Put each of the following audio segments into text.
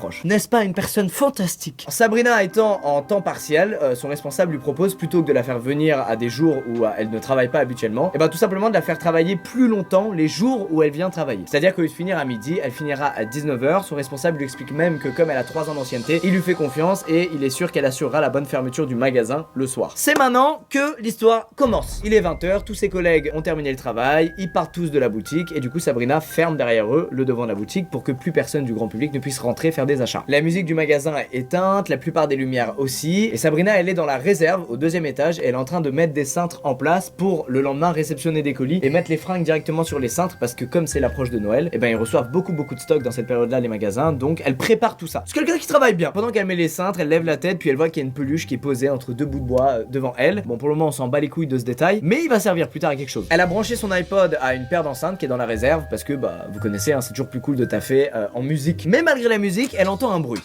proche. N'est-ce pas une personne fantastique? Sabrina étant en temps partiel, son responsable lui propose, plutôt que de la faire venir à des jours où elle ne travaille pas habituellement, et ben tout simplement de la faire travailler plus longtemps les jours où elle vient travailler. C'est-à-dire qu'au lieu de finir à midi, elle finira à 19h. Son responsable lui explique même que comme elle a 3 ans d'ancienneté, il lui fait confiance et il est sûr qu'elle assurera la bonne fermeture du magasin le soir. C'est maintenant que l'histoire commence. Il est 20h, tous ses collègues ont terminé le travail, ils partent tous de la boutique et du coup Sabrina ferme derrière eux le devant de la boutique pour que plus personne du grand public ne puisse rentrer faire des achats. La musique du magasin est éteinte, la plupart des lumières aussi, et Sabrina elle est dans la réserve au 2e étage et elle est en train de mettre des cintres en place pour le lendemain réceptionner des colis et mettre les fringues directement sur les cintres parce que comme c'est l'approche de Noël, et ben ils reçoivent beaucoup de stock dans cette période là les magasins, donc elle prépare tout ça. C'est quelqu'un qui travaille bien. Pendant qu'elle met les cintres, elle lève la tête puis elle voit qu'il y a une peluche qui est posée entre 2 bouts de bois devant elle. Bon pour le moment on s'en bat les couilles de ce détail, mais il va servir plus tard à quelque chose. Elle a branché son iPod à une paire d'enceintes qui est dans la réserve parce que bah vous connaissez hein, c'est toujours plus cool de taffer en musique. Mais malgré la musique, elle entend un bruit.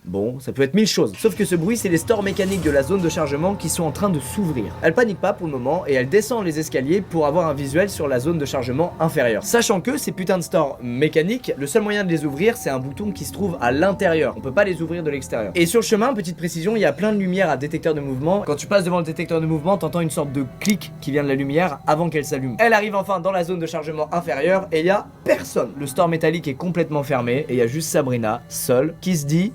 Bon, ça peut être 1000 choses, sauf que ce bruit c'est les stores mécaniques de la zone de chargement qui sont en train de s'ouvrir. Elle panique pas pour le moment et elle descend les escaliers pour avoir un visuel sur la zone de chargement inférieure. Sachant que ces putains de stores mécaniques, le seul moyen de les ouvrir c'est un bouton qui se trouve à l'intérieur, on peut pas les ouvrir de l'extérieur. Et sur le chemin, petite précision, il y a plein de lumières à détecteur de mouvement. Quand tu passes devant le détecteur de mouvement, t'entends une sorte de clic qui vient de la lumière avant qu'elle s'allume. Elle arrive enfin dans la zone de chargement inférieure et il y a personne. Le store métallique est complètement fermé et il y a juste Sabrina, seule, qui se dit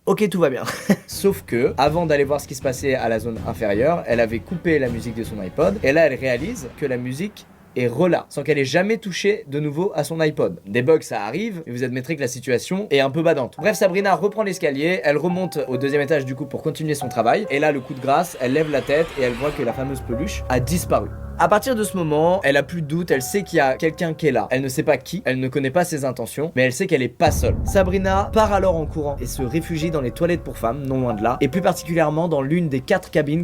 ok, tout va bien. Sauf que, avant d'aller voir ce qui se passait à la zone inférieure, elle avait coupé la musique de son iPod. Et là, elle réalise que la musique est relâche, sans qu'elle ait jamais touché de nouveau à son iPod. Des bugs, ça arrive, mais vous admettrez que la situation est un peu badante. Bref, Sabrina reprend l'escalier, elle remonte au 2e étage du coup pour continuer son travail. Et là, le coup de grâce, elle lève la tête et elle voit que la fameuse peluche a disparu. À partir de ce moment, elle a plus de doute, elle sait qu'il y a quelqu'un qui est là. Elle ne sait pas qui, elle ne connaît pas ses intentions, mais elle sait qu'elle est pas seule. Sabrina part alors en courant et se réfugie dans les toilettes pour femmes, non loin de là, et plus particulièrement dans l'une des 4 cabines